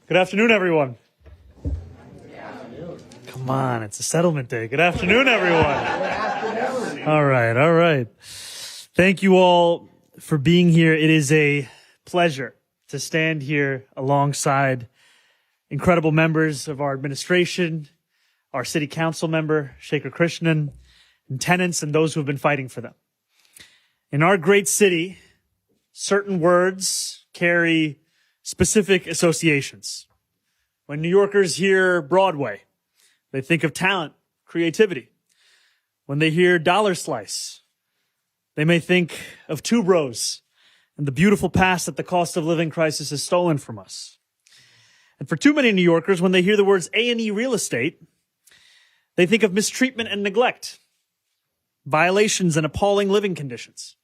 Good afternoon, everyone. Come on, it's a settlement day. Good afternoon, everyone. All right. Thank you all for being here. It is a pleasure to stand here alongside incredible members of our administration, our city council member, Shekhar Krishnan, and tenants and those who have been fighting for them. In our great city, certain words carry specific associations. When New Yorkers hear Broadway, they think of talent, creativity. When they hear dollar slice, they may think of two bros and the beautiful past that the cost of living crisis has stolen from us. And for too many New Yorkers, when they hear the words A&E Real Estate, they think of mistreatment and neglect, violations and appalling living conditions.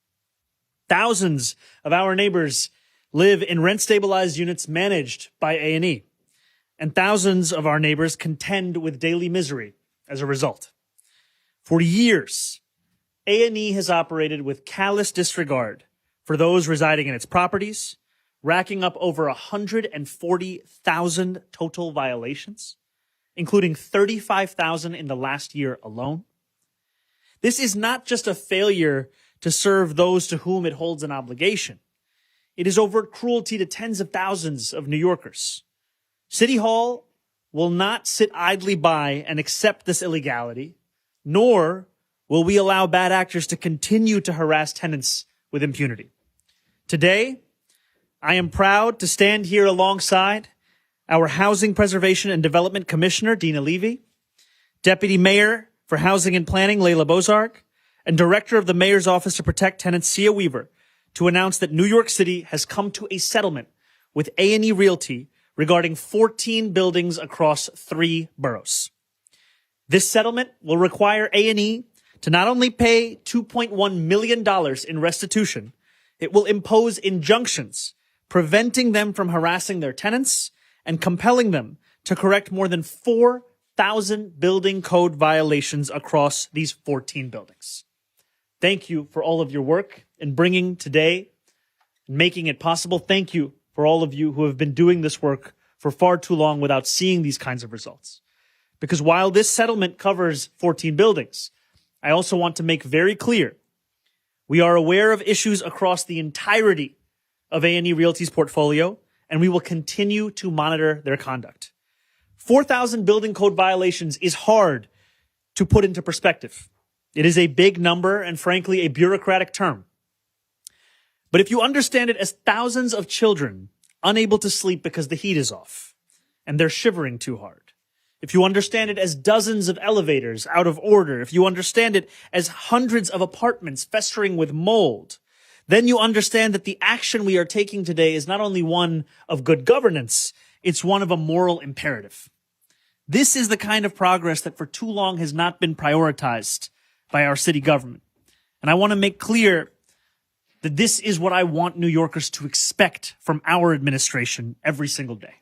Thousands of our neighbors live in rent-stabilized units managed by A&E, and thousands of our neighbors contend with daily misery as a result. For years, A&E has operated with callous disregard for those residing in its properties, racking up over 140,000 total violations, including 35,000 in the last year alone. This is not just a failure to serve those to whom it holds an obligation. It is overt cruelty to tens of thousands of New Yorkers. City Hall will not sit idly by and accept this illegality, nor will we allow bad actors to continue to harass tenants with impunity. Today, I am proud to stand here alongside our Housing Preservation and Development Commissioner, Dina Levy, Deputy Mayor for Housing and Planning, Layla Bozarg, and Director of the Mayor's Office to Protect Tenants, Sia Weaver, to announce that New York City has come to a settlement with A&E Realty regarding 14 buildings across 3 boroughs. This settlement will require A&E to not only pay $2.1 million in restitution, it will impose injunctions preventing them from harassing their tenants and compelling them to correct more than 4,000 building code violations across these 14 buildings. Thank you for all of your work in bringing today and making it possible. Thank you for all of you who have been doing this work for far too long without seeing these kinds of results. Because while this settlement covers 14 buildings, I also want to make very clear we are aware of issues across the entirety of A&E Realty's portfolio, and we will continue to monitor their conduct. 4,000 building code violations is hard to put into perspective. It is a big number and, frankly, a bureaucratic term. But if you understand it as thousands of children unable to sleep because the heat is off and they're shivering too hard, if you understand it as dozens of elevators out of order, if you understand it as hundreds of apartments festering with mold, then you understand that the action we are taking today is not only one of good governance, it's one of a moral imperative. This is the kind of progress that for too long has not been prioritized by our city government. And I want to make clear that this is what I want New Yorkers to expect from our administration every single day.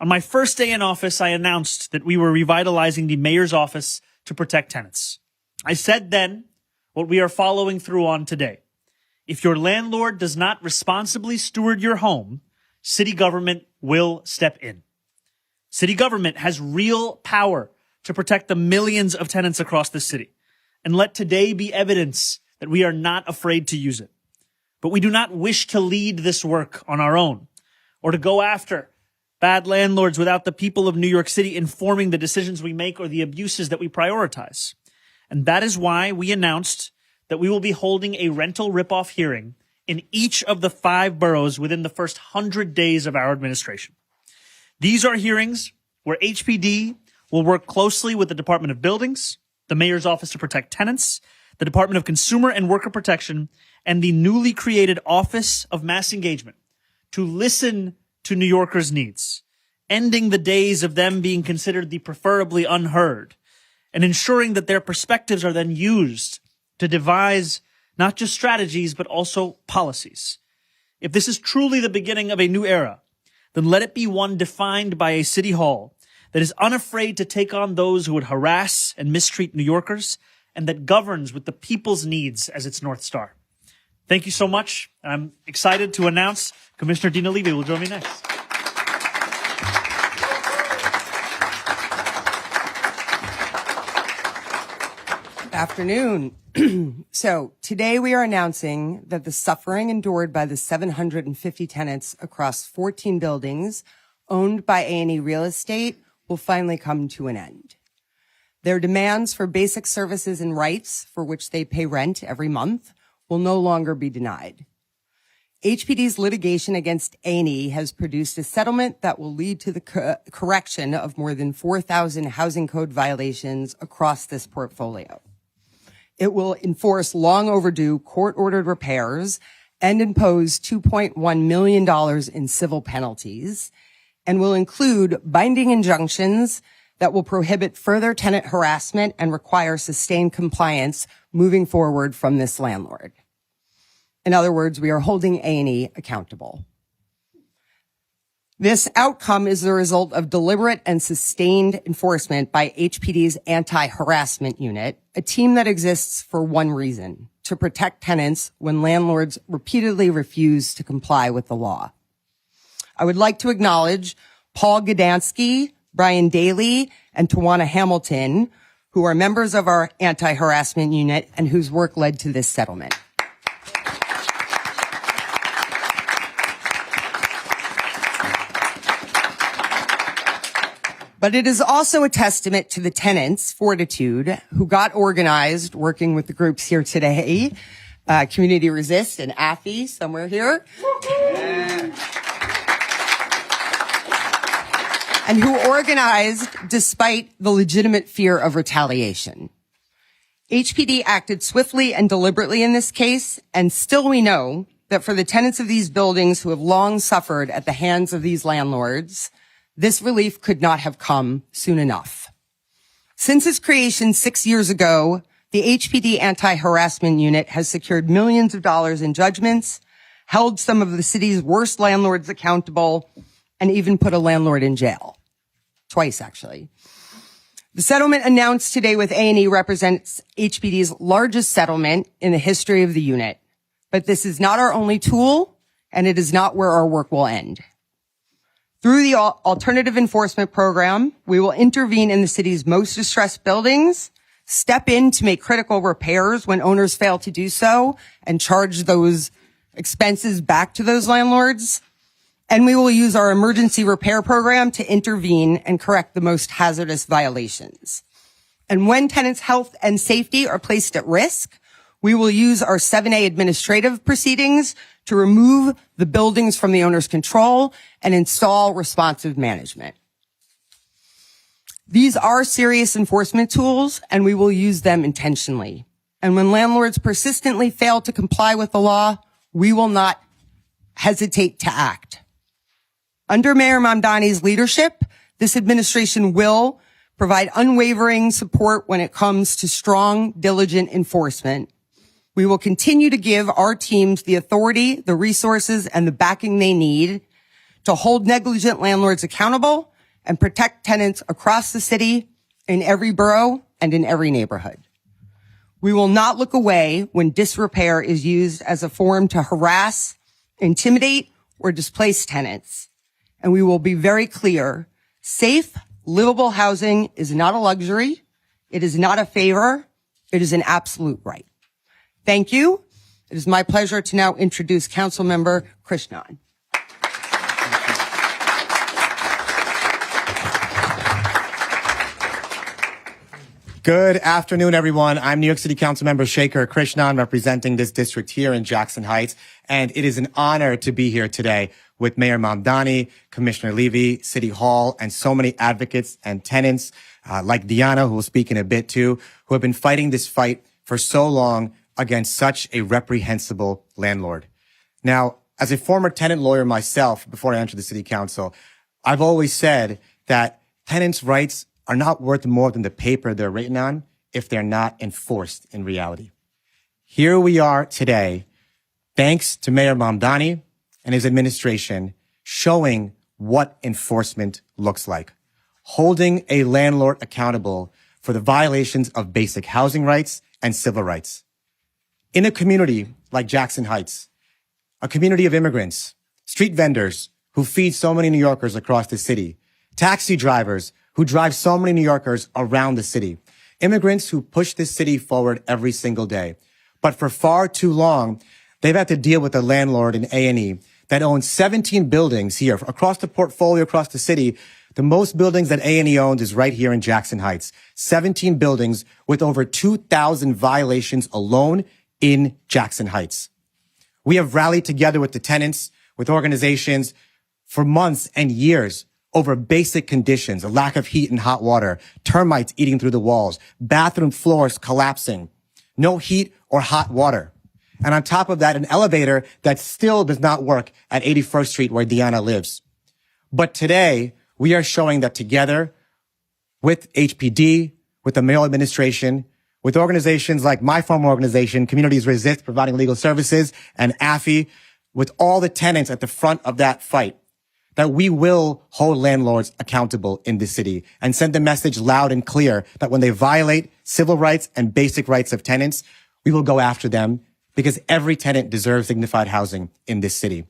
On my first day in office, I announced that we were revitalizing the mayor's office to protect tenants. I said then what we are following through on today. If your landlord does not responsibly steward your home, city government will step in. City government has real power to protect the millions of tenants across the city. And let today be evidence that we are not afraid to use it. But we do not wish to lead this work on our own or to go after bad landlords without the people of New York City informing the decisions we make or the abuses that we prioritize. And that is why we announced that we will be holding a rental ripoff hearing in each of the 5 boroughs within the first 100 days of our administration. These are hearings where HPD will work closely with the Department of Buildings, the Mayor's Office to Protect Tenants, the Department of Consumer and Worker Protection, and the newly created Office of Mass Engagement to listen to New Yorkers' needs, ending the days of them being considered the preferably unheard, and ensuring that their perspectives are then used to devise not just strategies, but also policies. If this is truly the beginning of a new era, then let it be one defined by a city hall that is unafraid to take on those who would harass and mistreat New Yorkers, and that governs with the people's needs as its North Star. Thank you so much. I'm excited to announce Commissioner Dina Levy will join me next. Afternoon. So today we are announcing that the suffering endured by the 750 tenants across 14 buildings owned by A&E Real Estate will finally come to an end. Their demands for basic services and rights for which they pay rent every month will no longer be denied. HPD's litigation against A&E has produced a settlement that will lead to the correction of more than 4,000 housing code violations across this portfolio. It will enforce long overdue court-ordered repairs and impose $2.1 million in civil penalties, and will include binding injunctions that will prohibit further tenant harassment and require sustained compliance moving forward from this landlord. In other words, we are holding A&E accountable. This outcome is the result of deliberate and sustained enforcement by HPD's anti-harassment unit, a team that exists for one reason: to protect tenants when landlords repeatedly refuse to comply with the law. I would like to acknowledge Paul Gdansky, Brian Daly, and Tawana Hamilton, who are members of our anti-harassment unit and whose work led to this settlement. But it is also a testament to the tenants' fortitude who got organized working with the groups here today, Community Resist and AFI, somewhere here, and who organized despite the legitimate fear of retaliation. HPD acted swiftly and deliberately in this case, and still we know that for the tenants of these buildings who have long suffered at the hands of these landlords, this relief could not have come soon enough. Since its creation 6 years ago, the HPD Anti-Harassment Unit has secured millions of dollars in judgments, held some of the city's worst landlords accountable, and even put a landlord in jail. Twice, actually. The settlement announced today with A&E represents HPD's largest settlement in the history of the unit. But this is not our only tool, and it is not where our work will end. Through the Alternative Enforcement Program, we will intervene in the city's most distressed buildings, step in to make critical repairs when owners fail to do so, and charge those expenses back to those landlords. And we will use our emergency repair program to intervene and correct the most hazardous violations. And when tenants' health and safety are placed at risk, we will use our 7A administrative proceedings to remove the buildings from the owner's control and install responsive management. These are serious enforcement tools, and we will use them intentionally. And when landlords persistently fail to comply with the law, we will not hesitate to act. Under Mayor Mamdani's leadership, this administration will provide unwavering support when it comes to strong, diligent enforcement. We will continue to give our teams the authority, the resources, and the backing they need to hold negligent landlords accountable and protect tenants across the city, in every borough, and in every neighborhood. We will not look away when disrepair is used as a form to harass, intimidate, or displace tenants. And we will be very clear: safe, livable housing is not a luxury. It is not a favor. It is an absolute right. Thank you. It is my pleasure to now introduce Councilmember Krishnan. Good afternoon, everyone. I'm New York City Councilmember Shaker Krishnan, representing this district here in Jackson Heights. And it is an honor to be here today with Mayor Mamdani, Commissioner Levy, City Hall, and so many advocates and tenants like Diana, who will speak in a bit too, who have been fighting this fight for so long against such a reprehensible landlord. Now, as a former tenant lawyer myself, before I entered the City Council, I've always said that tenants' rights are not worth more than the paper they're written on if they're not enforced in reality. Here we are today, thanks to Mayor Mamdani and his administration, showing what enforcement looks like. Holding a landlord accountable for the violations of basic housing rights and civil rights. In a community like Jackson Heights, a community of immigrants, street vendors who feed so many New Yorkers across the city, taxi drivers who drive so many New Yorkers around the city, immigrants who push this city forward every single day. But for far too long, they've had to deal with a landlord in A&E that owns 17 buildings here across the portfolio, across the city. The most buildings that A&E owns is right here in Jackson Heights. 17 buildings with over 2,000 violations alone in Jackson Heights. We have rallied together with the tenants, with organizations for months and years over basic conditions, a lack of heat and hot water, termites eating through the walls, bathroom floors collapsing, no heat or hot water. And on top of that, an elevator that still does not work at 81st Street where Dina lives. But today, we are showing that together with HPD, with the mayoral administration, with organizations like my former organization, Communities Resist, providing legal services, and AFI, with all the tenants at the front of that fight, that we will hold landlords accountable in this city and send the message loud and clear that when they violate civil rights and basic rights of tenants, we will go after them because every tenant deserves dignified housing in this city.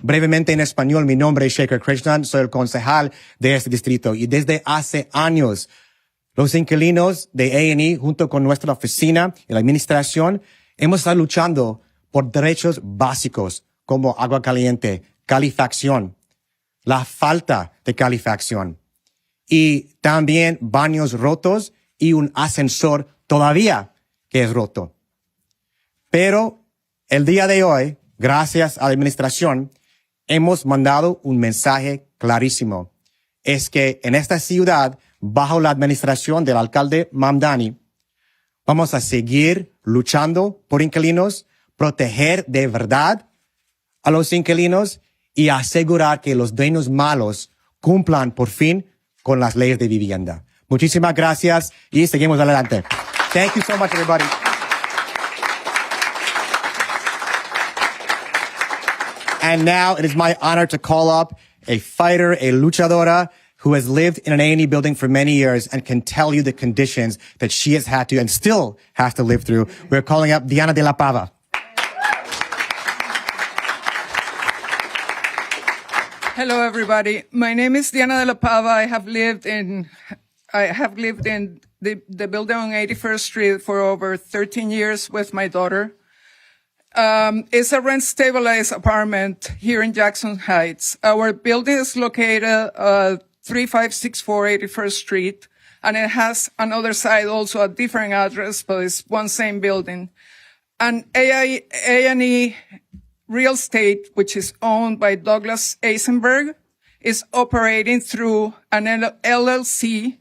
Brevemente en español, mi nombre es Shekhar Krishnan, soy el concejal de este distrito y desde hace años los inquilinos de A&E junto con nuestra oficina y la administración hemos estado luchando por derechos básicos como agua caliente, calefacción, la falta de calefacción y también baños rotos y un ascensor todavía que es roto. Pero el día de hoy, gracias a la administración, hemos mandado un mensaje clarísimo. Es que en esta ciudad, bajo la administración del alcalde Mamdani, vamos a seguir luchando por inquilinos, proteger de verdad a los inquilinos y asegurar que los dueños malos cumplan por fin con las leyes de vivienda. Muchísimas gracias y seguimos adelante. Thank you so much, everybody. And now it is my honor to call up a fighter, a luchadora, who has lived in an A&E building for many years and can tell you the conditions that she has had to and still has to live through. We're calling up Dina de la Pava. Hello, everybody. My name is Dina de la Pava. I have lived in the building on 81st Street for over 13 years with my daughter. It's a rent-stabilized apartment here in Jackson Heights. Our building is located 3564 81st Street, and it has another side, also a different address, but it's one same building. And A&E Real Estate, which is owned by Douglas Eisenberg, is operating through an LLC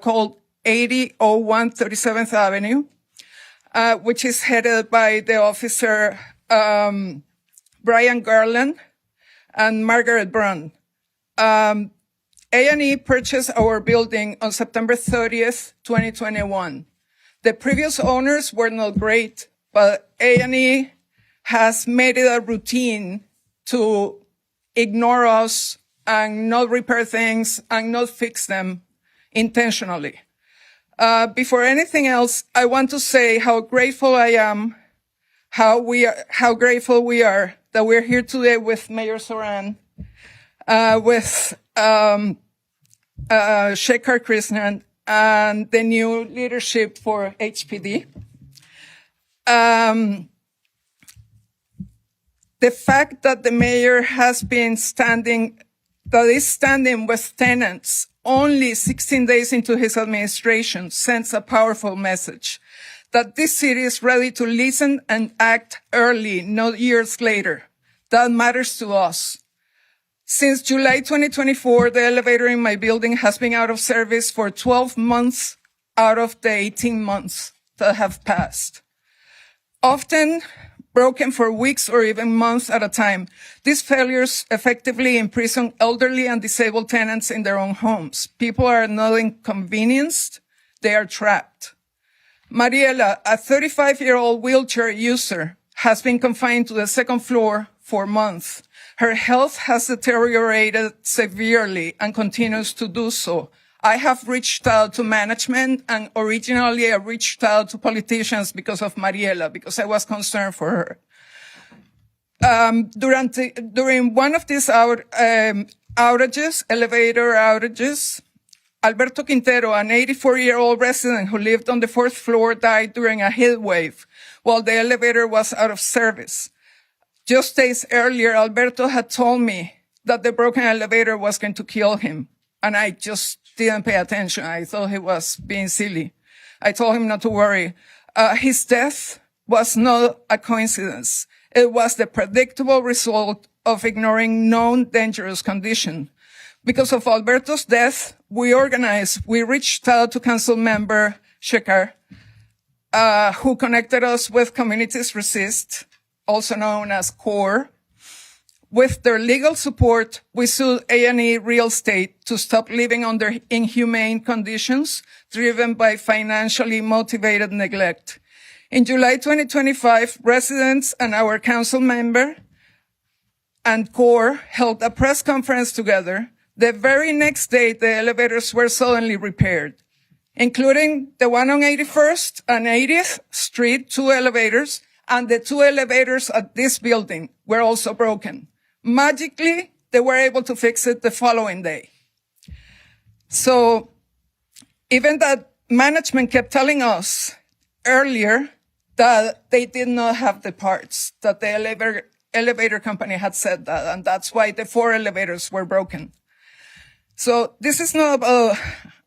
called 8001 37th Avenue. Which is headed by the officer, Brian Garland and Margaret Brunn. A&E purchased our building on September 30th, 2021. The previous owners were not great, but A&E has made it a routine to ignore us and not repair things and not fix them intentionally. Before anything else, I want to say how grateful I am, how grateful we are that we're here today with Mayor Zohran, with Shekhar Krishnan, and the new leadership for HPD. The fact that the mayor has been standing with tenants only 16 days into his administration sends a powerful message that this city is ready to listen and act early, not years later. That matters to us. Since July 2024, the elevator in my building has been out of service for 12 months out of the 18 months that have passed. Often broken for weeks or even months at a time. These failures effectively imprison elderly and disabled tenants in their own homes. People are not inconvenienced, they are trapped. Mariela, a 35-year-old wheelchair user, has been confined to the second floor for months. Her health has deteriorated severely and continues to do so. I have reached out to management, and originally I reached out to politicians because of Mariela, because I was concerned for her. During one of these elevator outages, Alberto Quintero, an 84-year-old resident who lived on the 4th floor, died during a heat wave while the elevator was out of service. Just days earlier, Alberto had told me that the broken elevator was going to kill him, and I just didn't pay attention. I thought he was being silly. I told him not to worry. His death was not a coincidence. It was the predictable result of ignoring known dangerous condition. Because of Alberto's death, we reached out to council member Shekhar, who connected us with Communities Resist, also known as CORE. With their legal support, we sued A&E Real Estate to stop living under inhumane conditions driven by financially motivated neglect. In July 2025, residents and our council member and CORE held a press conference together. The very next day, the elevators were suddenly repaired, including the one on 81st and 80th Street, 2 elevators, and the 2 elevators at this building were also broken. Magically, they were able to fix it the following day. So even that management kept telling us earlier that they did not have the parts, that the elevator company had said that, and that's why the 4 elevators were broken. So this is not about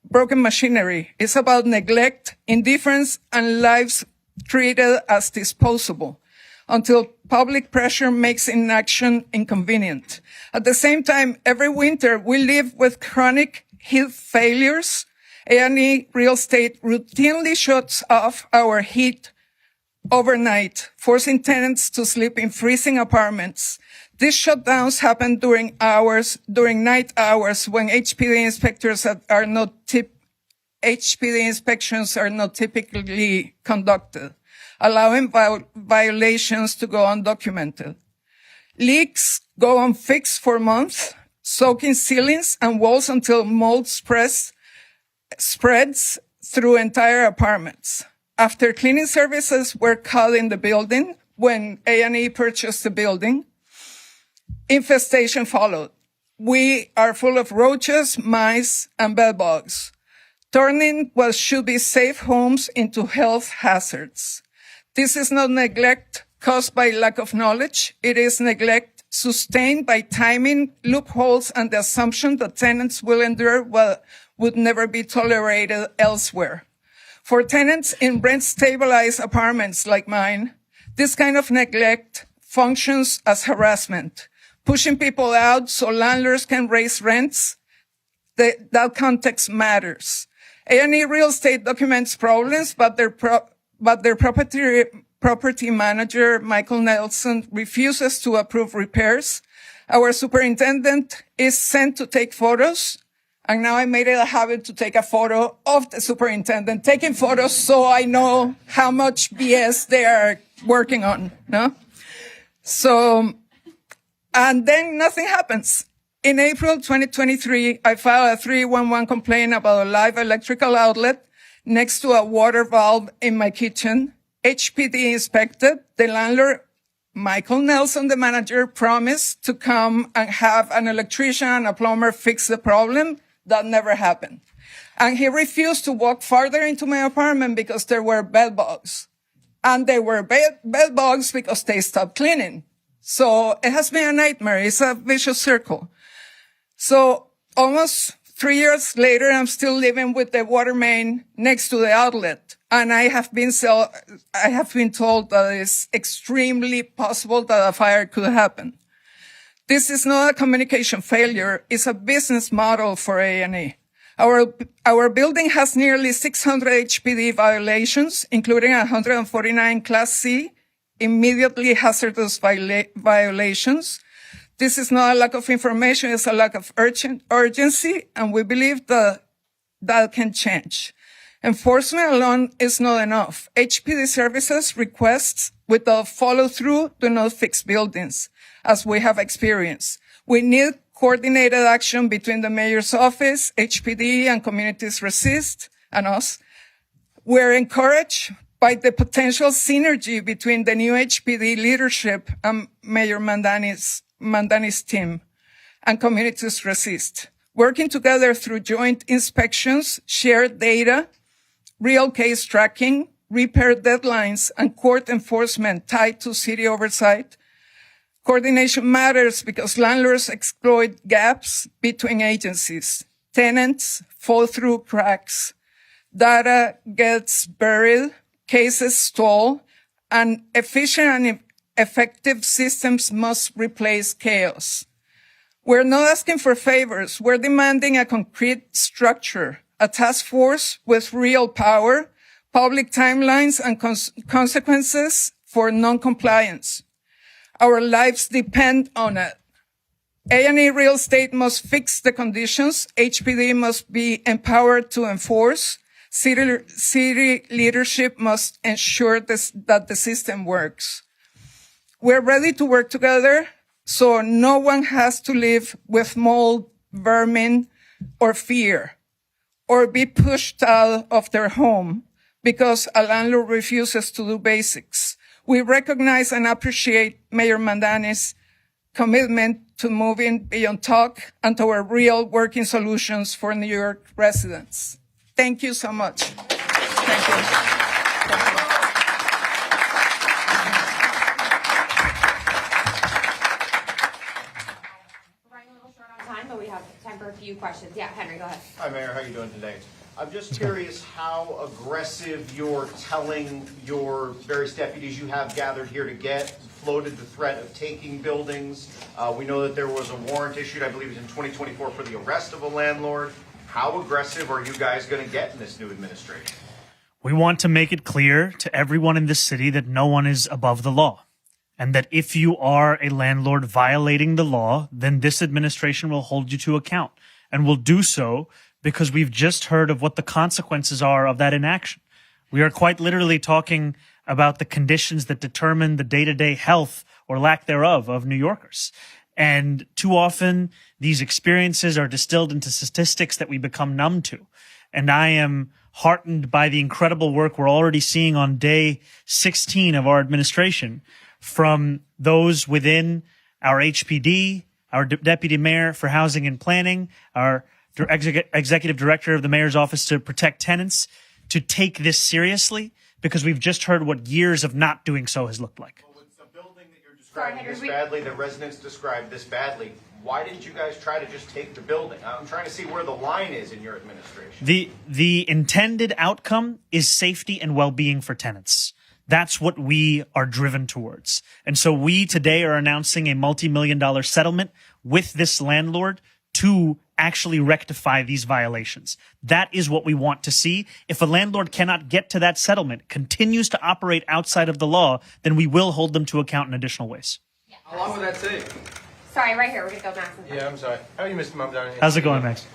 broken machinery. It's about neglect, indifference, and lives treated as disposable until public pressure makes inaction inconvenient. At the same time, every winter we live with chronic heat failures. A&E Real Estate routinely shuts off our heat overnight, forcing tenants to sleep in freezing apartments. These shutdowns happen during night hours when HPD inspections are not typically conducted, allowing violations to go undocumented. Leaks go unfixed for months, soaking ceilings and walls until mold spreads through entire apartments. After cleaning services were called in the building, when A&E purchased the building, infestation followed. We are full of roaches, mice, and bedbugs, turning what should be safe homes into health hazards. This is not neglect caused by lack of knowledge. It is neglect sustained by timing, loopholes, and the assumption that tenants will endure what would never be tolerated elsewhere. For tenants in rent-stabilized apartments like mine, this kind of neglect functions as harassment, pushing people out so landlords can raise rents. That context matters. A&E Real Estate documents problems, but their property manager, Michael Nelson, refuses to approve repairs. Our superintendent is sent to take photos. And now I made it a habit to take a photo of the superintendent taking photos so I know how much BS they are working on, no? So, and then nothing happens. In April 2023, I filed a 311 complaint about a live electrical outlet next to a water valve in my kitchen. HPD inspected. The landlord, Michael Nelson, the manager, promised to come and have an electrician and a plumber fix the problem. That never happened. And he refused to walk farther into my apartment because there were bed bugs. And they were bed bugs because they stopped cleaning. So it has been a nightmare. It's a vicious circle. So almost 3 years later, I'm still living with the water main next to the outlet. And I have been told that it's extremely possible that a fire could happen. This is not a communication failure. It's a business model for A&E. Our building has nearly 600 HPD violations, including 149 Class C, immediately hazardous violations. This is not a lack of information. It's a lack of urgency, and we believe that can change. Enforcement alone is not enough. HPD services requests without follow-through do not fix buildings, as we have experienced. We need coordinated action between the mayor's office, HPD, and Communities Resist, and us. We're encouraged by the potential synergy between the new HPD leadership and Mayor Mamdani's team and Communities Resist. working together through joint inspections, shared data, real case tracking, repair deadlines, and court enforcement tied to city oversight. Coordination matters because landlords exploit gaps between agencies. Tenants fall through cracks. Data gets buried, cases stall, and efficient and effective systems must replace chaos. We're not asking for favors. We're demanding a concrete structure, a task force with real power, public timelines, and consequences for non-compliance. Our lives depend on it. A&E Real Estate must fix the conditions. HPD must be empowered to enforce. City leadership must ensure that the system works. We're ready to work together so no one has to live with mold, vermin, or fear, or be pushed out of their home because a landlord refuses to do basics. We recognize and appreciate Mayor Mamdani's commitment to moving beyond talk and toward real working solutions for New York residents. Thank you so much. Thank you. We're running a little short on time, but we have time for a few questions. Yeah, Henry, go ahead. Hi, Mayor. How are you doing today? I'm just curious how aggressive you're telling your various deputies you have gathered here to get, floated the threat of taking buildings. We know that there was a warrant issued, I believe it was in 2024, for the arrest of a landlord. How aggressive are you guys going to get in this new administration? We want to make it clear to everyone in this city that no one is above the law. And that if you are a landlord violating the law, then this administration will hold you to account. And will do so because we've just heard of what the consequences are of that inaction. We are quite literally talking about the conditions that determine the day-to-day health or lack thereof of New Yorkers. And too often, these experiences are distilled into statistics that we become numb to. And I am heartened by the incredible work we're already seeing on day 16 of our administration from those within our HPD, our Deputy Mayor for Housing and Planning, our Executive Director of the Mayor's Office to Protect Tenants, to take this seriously, because we've just heard what years of not doing so has looked like. Well, it's a building that you're describing this badly, the residents described this badly. Why didn't you guys try to just take the building? I'm trying to see where the line is in your administration. The intended outcome is safety and well-being for tenants. That's what we are driven towards. And so we today are announcing a multi-million-dollar settlement with this landlord to actually rectify these violations. That is what we want to see. If a landlord cannot get to that settlement, continues to operate outside of the law, then we will hold them to account in additional ways. Yeah. How long will that take? Sorry, right here. We're going to go Max. Yeah, I'm sorry. How are you, Mr. Mamdani? How's it going, Max?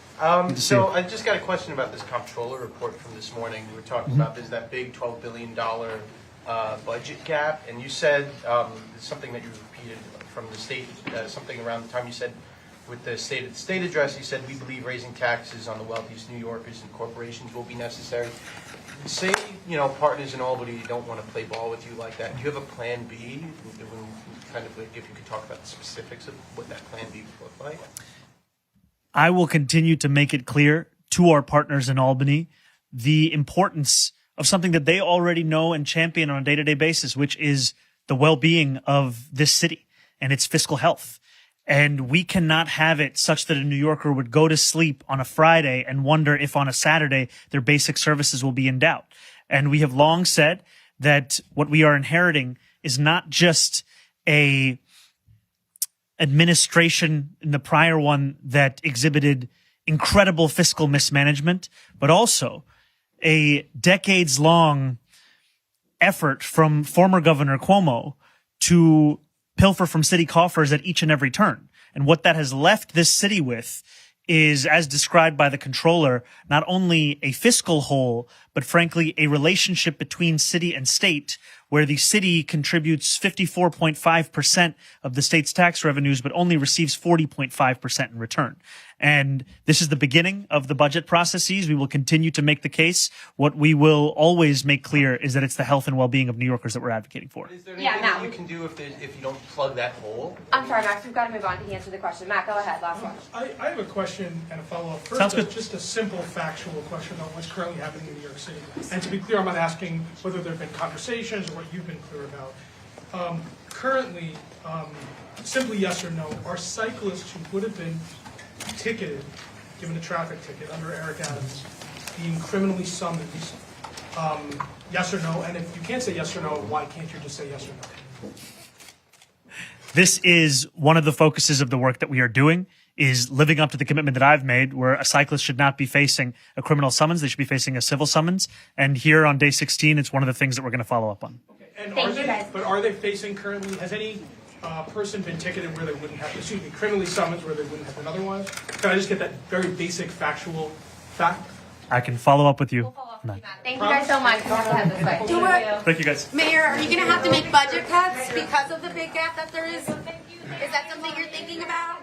So I just got a question about this comptroller report from this morning. We were talking about there's that big $12 billion budget gap, and you said something that you repeated from the state, something around the time you said with the state address, you said, we believe raising taxes on the wealthiest New Yorkers and corporations will be necessary. Say, partners in Albany don't want to play ball with you like that. Do you have a plan B? Kind of like if you could talk about the specifics of what that plan B would look like. I will continue to make it clear to our partners in Albany the importance of something that they already know and champion on a day-to-day basis, which is the well-being of this city and its fiscal health. And we cannot have it such that a New Yorker would go to sleep on a Friday and wonder if on a Saturday their basic services will be in doubt. And we have long said that what we are inheriting is not just a administration in the prior one that exhibited incredible fiscal mismanagement, but also a decades-long effort from former Governor Cuomo to pilfer from city coffers at each and every turn. And what that has left this city with is, as described by the controller, not only a fiscal hole, but frankly, a relationship between city and state where the city contributes 54.5% of the state's tax revenues, but only receives 40.5% in return. And this is the beginning of the budget processes. We will continue to make the case. What we will always make clear is that it's the health and well-being of New Yorkers that we're advocating for. Is there Yeah, anything that Matt. you can do if you don't plug that hole? I'm sorry, Max, we've got to move on. Can you answer the question? Matt, go ahead. Last one. I have a question and a follow-up. First, Sounds good. just a simple factual question on what's currently happening in New York City. And to be clear, I'm not asking whether there have been conversations or what you've been clear about. Currently, simply yes or no, are cyclists who would have been ticketed, given a traffic ticket under Eric Adams, being criminally summoned? Yes or no? And if you can't say yes or no, why can't you just say yes or no? This is one of the focuses of the work that we are doing, is living up to the commitment that I've made, where a cyclist should not be facing a criminal summons. They should be facing a civil summons. And here on day 16, it's one of the things that we're going to follow up on. Okay. And Thank are you, they? guys. But are they facing currently? Has any person been ticketed where they wouldn't have? Excuse me, criminally summoned where they wouldn't have been otherwise? Can I just get that very basic factual fact? I can follow up with you. Thank you guys so much. We'll have to head this way. Thank you, guys. Mayor, are you going to have to make budget cuts because of the big gap that there is? Is that something you're thinking about?